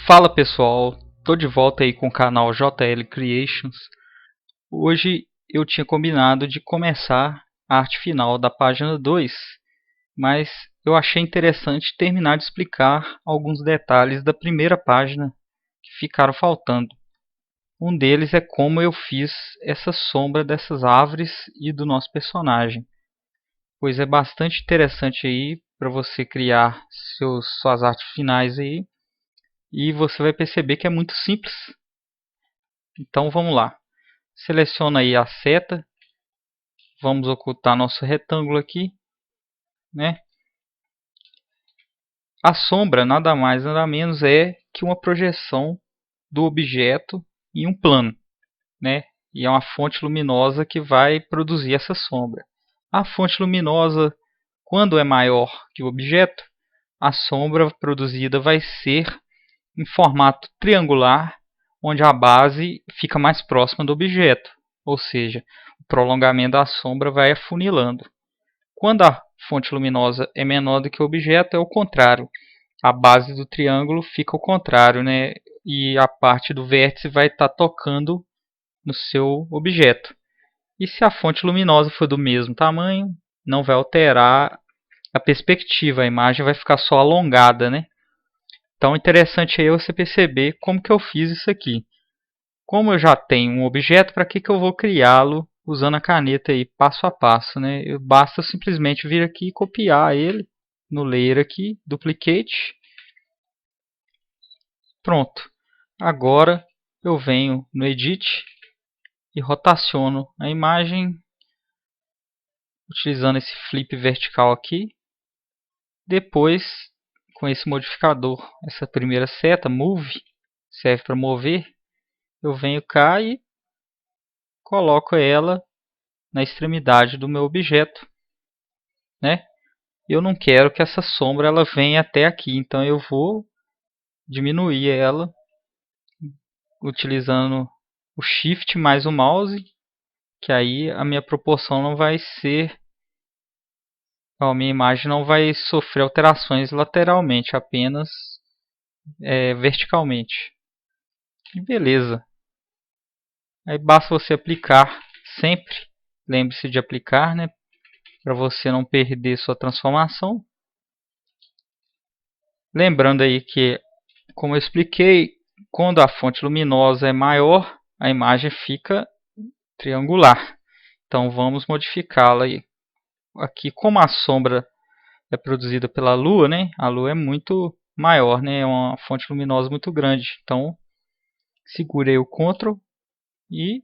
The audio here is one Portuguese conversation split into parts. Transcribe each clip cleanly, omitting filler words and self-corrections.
Fala pessoal, tô de volta aí com o canal JL Creations. Hoje eu tinha combinado de começar a arte final da página 2, mas eu achei interessante terminar de explicar alguns detalhes da primeira página que ficaram faltando. Um deles é como eu fiz essa sombra dessas árvores e do nosso personagem, pois é bastante interessante aí para você criar suas artes finais aí. E você vai perceber que é muito simples. Então vamos lá. Seleciona aí a seta. Vamos ocultar nosso retângulo aqui, né? A sombra nada mais nada menos é que uma projeção do objeto em um plano, né? E é uma fonte luminosa que vai produzir essa sombra. A fonte luminosa, quando é maior que o objeto, a sombra produzida vai ser em formato triangular, onde a base fica mais próxima do objeto, ou seja, o prolongamento da sombra vai afunilando. Quando a fonte luminosa é menor do que o objeto, é o contrário. A base do triângulo fica ao contrário, né? E a parte do vértice vai estar tocando no seu objeto. E se a fonte luminosa for do mesmo tamanho, não vai alterar a perspectiva, a imagem vai ficar só alongada, né? Então, interessante aí você perceber como que eu fiz isso aqui. Como eu já tenho um objeto, para que eu vou criá-lo usando a caneta aí passo a passo, né? Basta simplesmente vir aqui e copiar ele no layer aqui, duplicate. Pronto. Agora eu venho no edit e rotaciono a imagem utilizando esse flip vertical aqui. Depois, com esse modificador, essa primeira seta, move, serve para mover. Eu venho cá e coloco ela na extremidade do meu objeto, né? Eu não quero que essa sombra ela venha até aqui, então eu vou diminuir ela utilizando o Shift mais o mouse, que aí a minha proporção não vai ser, a minha imagem não vai sofrer alterações lateralmente, apenas verticalmente. E beleza. Aí basta você aplicar sempre, lembre-se de aplicar, né, para você não perder sua transformação. Lembrando aí que, como eu expliquei, quando a fonte luminosa é maior, a imagem fica triangular. Então vamos modificá-la aí. Aqui, como a sombra é produzida pela Lua, né? A Lua é muito maior, né? É uma fonte luminosa muito grande. Então segure aí o Ctrl e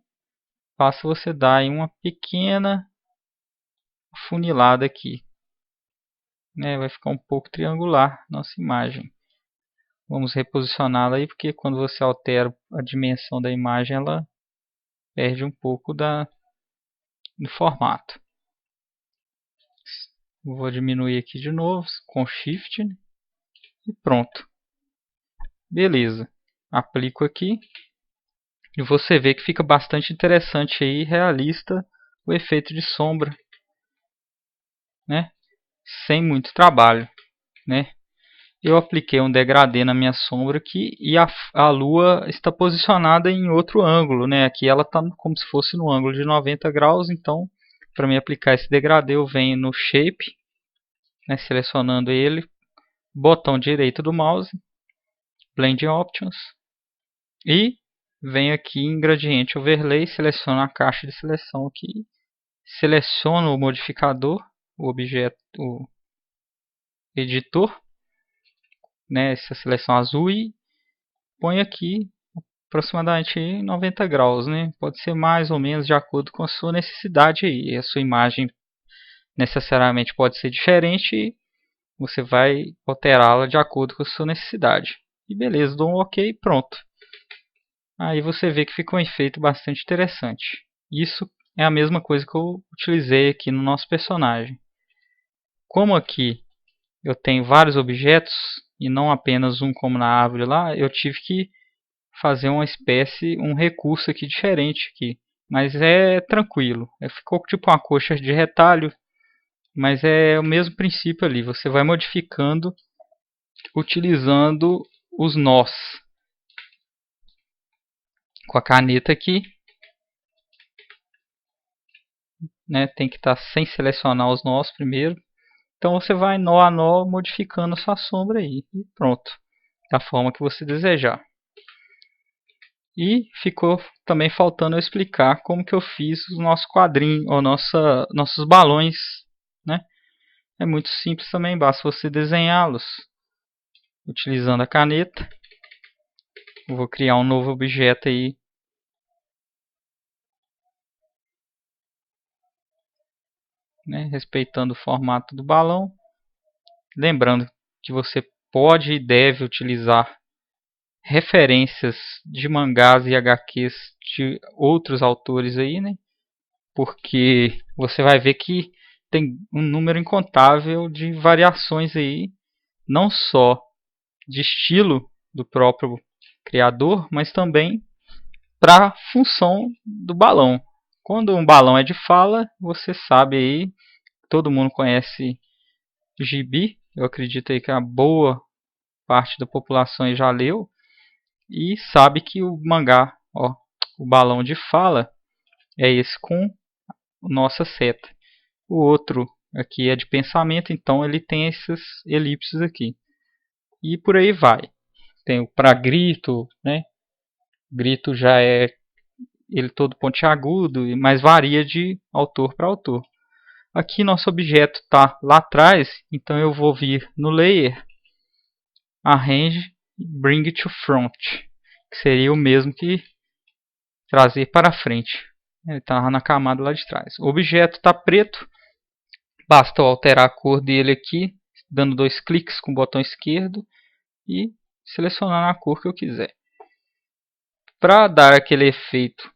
basta você dar aí uma pequena funilada aqui, né? Vai ficar um pouco triangular nossa imagem. Vamos reposicioná-la aí, porque quando você altera a dimensão da imagem, ela perde um pouco do formato. Vou diminuir aqui de novo com Shift, né? E pronto. Beleza. Aplico aqui e você vê que fica bastante interessante aí, realista, o efeito de sombra, né? Sem muito trabalho, né? Eu apliquei um degradê na minha sombra aqui e a lua está posicionada em outro ângulo, né? Aqui ela está como se fosse no ângulo de 90 graus, então para me aplicar esse degradê eu venho no Shape, né? Selecionando ele, botão direito do mouse, Blend Options e venho aqui em Gradiente Overlay, seleciono a caixa de seleção aqui, seleciono o modificador, o objeto, o editor, né? Essa seleção azul e ponho aqui aproximadamente 90 graus, né? Pode ser mais ou menos de acordo com a sua necessidade aí. A sua imagem necessariamente pode ser diferente e você vai alterá-la de acordo com a sua necessidade. E beleza, dou um OK e pronto. Aí você vê que fica um efeito bastante interessante. Isso é a mesma coisa que eu utilizei aqui no nosso personagem. Como aqui eu tenho vários objetos e não apenas um como na árvore lá, eu tive que fazer uma espécie, um recurso aqui diferente aqui. Mas é tranquilo. Ficou tipo uma coxa de retalho, mas é o mesmo princípio ali. Você vai modificando utilizando os nós. com a caneta aqui, né? Tem que estar sem selecionar os nós primeiro. Então você vai nó a nó modificando a sua sombra aí. E pronto. Da forma que você desejar. E ficou também faltando eu explicar como que eu fiz o nosso quadrinho, ou nossos balões, né? É muito simples também, basta você desenhá-los utilizando a caneta. Eu vou criar um novo objeto aí. Né? Respeitando o formato do balão. Lembrando que você pode e deve utilizar referências de mangás e HQs de outros autores aí, né? Porque você vai ver que tem um número incontável de variações aí, não só de estilo do próprio criador, mas também para a função do balão. Quando um balão é de fala, você sabe aí, todo mundo conhece Gibi, eu acredito aí que a boa parte da população já leu, e sabe que o mangá, ó, o balão de fala é esse com nossa seta. O outro aqui é de pensamento, então ele tem essas elipses aqui. E por aí vai. Tem o para grito, né? Grito já é ele todo pontiagudo, mas varia de autor para autor. Aqui nosso objeto está lá atrás, então eu vou vir no Layer, Arrange e Bring it to Front, que seria o mesmo que trazer para frente. Ele está na camada lá de trás. O objeto está preto, basta eu alterar a cor dele aqui, dando 2 cliques com o botão esquerdo e selecionando a cor que eu quiser. Para dar aquele efeito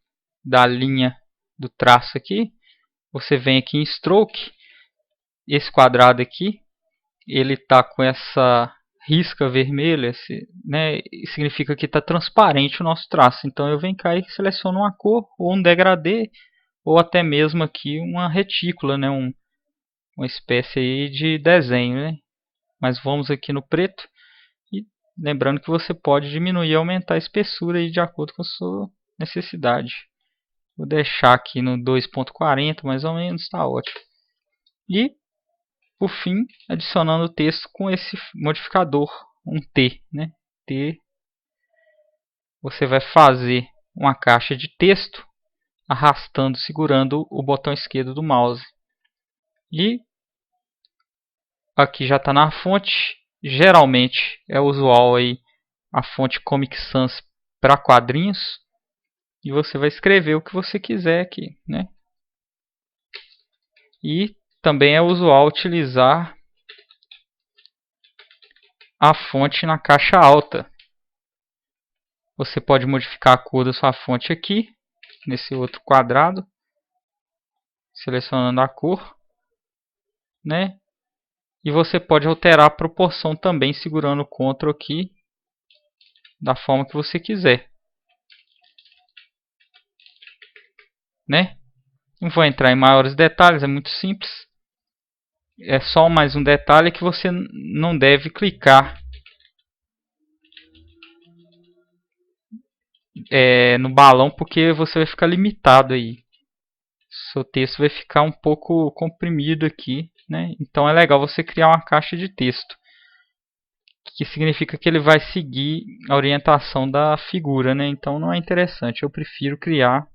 da linha do traço aqui, você vem aqui em Stroke, esse quadrado aqui, ele está com essa risca vermelha, né, significa que está transparente o nosso traço. Então eu venho cá e seleciono uma cor, ou um degradê, ou até mesmo aqui uma retícula, né, uma espécie aí de desenho. Né? Mas vamos aqui no preto, e lembrando que você pode diminuir e aumentar a espessura aí de acordo com a sua necessidade. Vou deixar aqui no 2.40 mais ou menos, está ótimo. E por fim, adicionando o texto com esse modificador, um T, né? T. Você vai fazer uma caixa de texto arrastando, segurando o botão esquerdo do mouse. E aqui já está na fonte. Geralmente é usual aí a fonte Comic Sans para quadrinhos. E você vai escrever o que você quiser aqui, né? E também é usual utilizar a fonte na caixa alta. Você pode modificar a cor da sua fonte aqui, nesse outro quadrado, selecionando a cor, né? E você pode alterar a proporção também, segurando o Ctrl aqui, da forma que você quiser, né? Não vou entrar em maiores detalhes, é muito simples. É só mais um detalhe que você não deve clicar no balão, porque você vai ficar limitado aí. Seu texto vai ficar um pouco comprimido aqui, né? Então é legal você criar uma caixa de texto, que significa que ele vai seguir a orientação da figura, né? Então não é interessante. Eu prefiro criar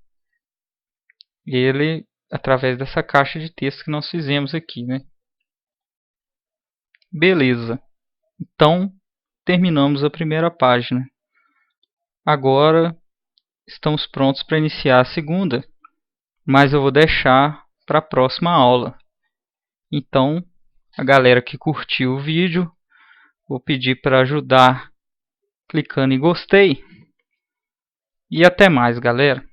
ele através dessa caixa de texto que nós fizemos aqui, né? Beleza. Então terminamos a primeira página. Agora estamos prontos para iniciar a segunda, mas eu vou deixar para a próxima aula. Então, a galera que curtiu o vídeo, vou pedir para ajudar clicando em gostei. E até mais, galera.